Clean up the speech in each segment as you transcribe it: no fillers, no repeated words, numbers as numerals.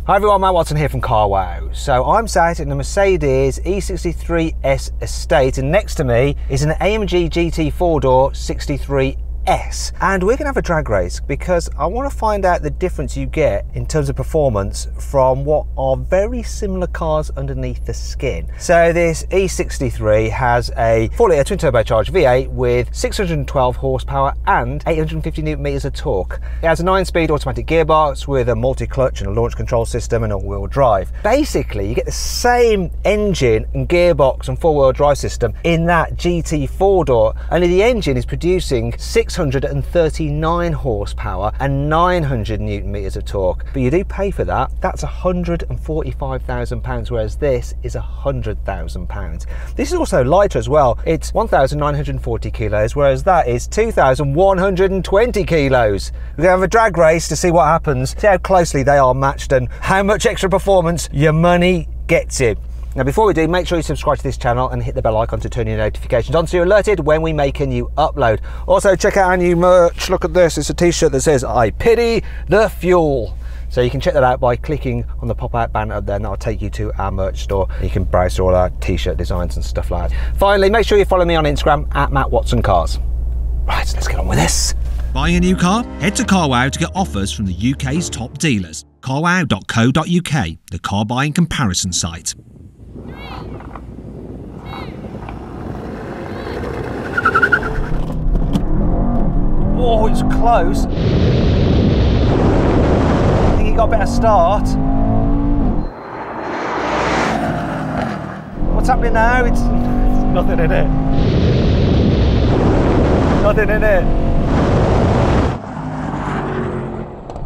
Hi everyone, Matt Watson here from Car Wow. So I'm sat in the Mercedes E63 S estate, and next to me is an AMG GT 4-door 63 S. And we're gonna have a drag race because I want to find out the difference you get in terms of performance from what are very similar cars underneath the skin. So this E63 has a 4-litre twin turbocharged V8 with 612 horsepower and 850 Newton meters of torque. It has a 9-speed automatic gearbox with a multi-clutch and a launch control system and all-wheel drive. Basically, you get the same engine and gearbox and 4-wheel drive system in that GT 4-door, only the engine is producing 639 horsepower and 900 Newton meters of torque. But you do pay for that. That's £145,000, whereas this is £100,000. This is also lighter as well. It's 1,940 kilos, whereas that is 2,120 kilos. We're gonna have a drag race to see what happens, see how closely they are matched and how much extra performance your money gets it. Now before we do, make sure you subscribe to this channel and hit the bell icon to turn your notifications on so you're alerted when we make a new upload. Also check out our new merch. Look at this, it's a t-shirt that says I pity the fuel. So you can check that out by clicking on the pop-out banner up there, and that'll take you to our merch store. You can browse through all our t-shirt designs and stuff like that. Finally, make sure you follow me on Instagram at Matt Watson Cars. Right, so let's get on with this. Buying a new car? Head to Car Wow to get offers from the UK's top dealers. carwow.co.uk, the car buying comparison site. Oh, it's close. I think he got a better start. What's happening now? It's nothing in it. Nothing in it.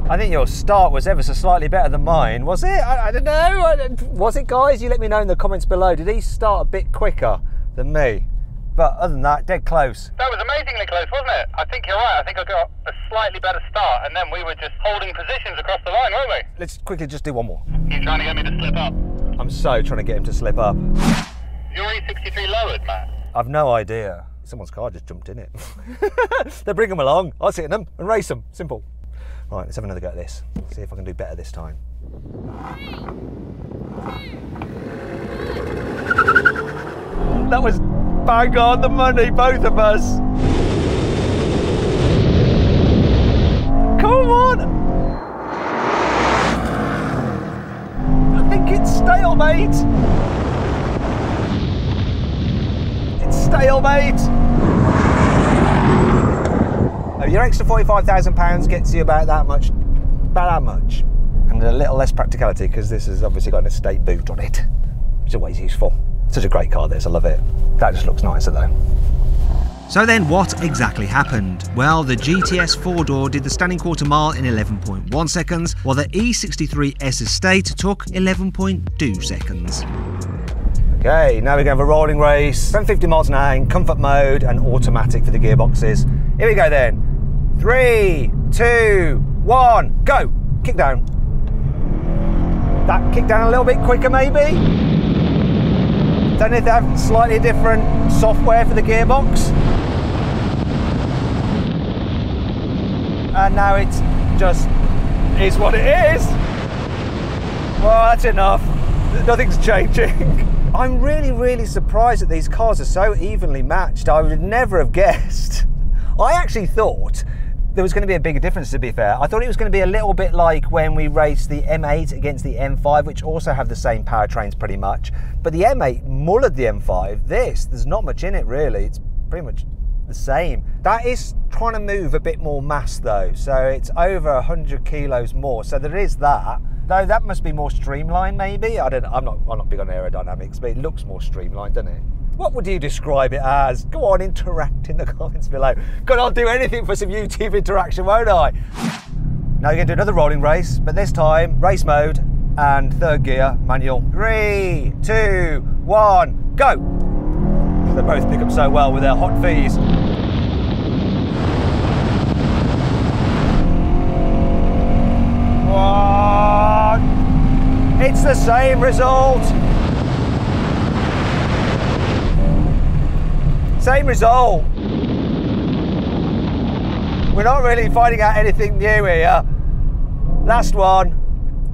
I think your start was ever so slightly better than mine, was it? I don't know. Was it, guys? You let me know in the comments below. Did he start a bit quicker than me? But other than that, dead close. That was amazingly close, wasn't it? I think you're right. I think I got a slightly better start, and then we were just holding positions across the line, weren't we? Let's quickly just do one more. You're trying to get me to slip up. I'm so trying to get him to slip up. Your E63 lowered, Matt. I've no idea. Someone's car just jumped in it. They bring them along. I'll sit in them and race them. Simple. Right, let's have another go at this. See if I can do better this time. That was bang on the money, both of us. Come on. I think it's stalemate. It's stalemate. Your extra £45,000 gets you about that much, and a little less practicality because this has obviously got an estate boot on it, which is always useful. Such a great car this, I love it. That just looks nicer though. So then what exactly happened? Well, the GTS 4-door did the standing quarter mile in 11.1 seconds, while the E63 S estate took 11.2 seconds. Okay, now we're going to have a rolling race, 750 miles an hour in comfort mode and automatic for the gearboxes. Here we go then. 3, 2, 1, go! Kick down. That kick down a little bit quicker maybe? Don't need to have slightly different software for the gearbox. And now it's just is what it is. Well, that's enough. Nothing's changing. I'm really surprised that these cars are so evenly matched. I would never have guessed. I actually thought there was going to be a bigger difference, to be fair. I thought it was going to be a little bit like when we raced the M8 against the M5, which also have the same powertrains pretty much. But the M8 mullered the M5. There's not much in it really. It's pretty much the same. That is trying to move a bit more mass though. So it's over 100 kilos more. So there is that. Though that must be more streamlined maybe. I'm not big on aerodynamics, but it looks more streamlined, doesn't it? What would you describe it as? Go on, interact in the comments below. God, I'll do anything for some YouTube interaction, won't I? Now we're going to do another rolling race, but this time race mode and third gear manual. 3, 2, 1, go! They both pick up so well with their hot V's. What? It's the same result. Same result. We're not really finding out anything new here. Last one,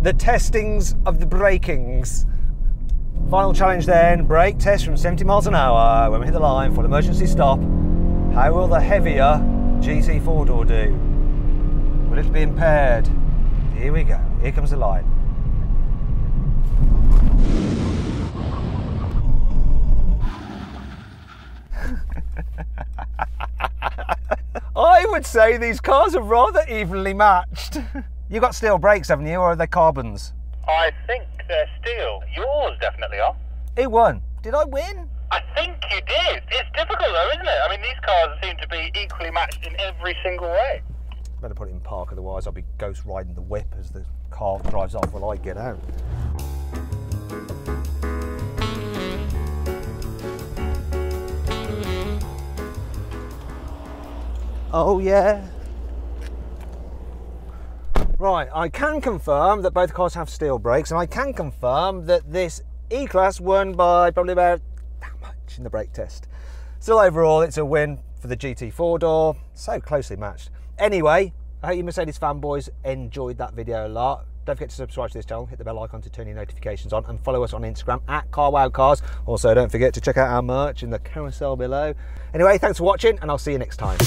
the testings of the brakings. Final challenge then, brake test from 70 miles an hour. When we hit the line for an emergency stop, how will the heavier GT four-door do? Will it be impaired? Here we go, here comes the line. I would say these cars are rather evenly matched. You got steel brakes, haven't you, or are they carbons? I think they're steel. Yours definitely are. Who won? Did I win? I think you did. It's difficult though, isn't it? I mean, these cars seem to be equally matched in every single way. Better put it in park, otherwise I'll be ghost riding the whip as the car drives off while I get out. Oh yeah. Right, I can confirm that both cars have steel brakes, and I can confirm that this E-Class won by probably about that much in the brake test. Still overall, it's a win for the GT four-door, so closely matched. Anyway, I hope you Mercedes fanboys enjoyed that video a lot. Don't forget to subscribe to this channel, hit the bell icon to turn your notifications on, and follow us on Instagram at CarWowCars. Also, don't forget to check out our merch in the carousel below. Anyway, thanks for watching, and I'll see you next time.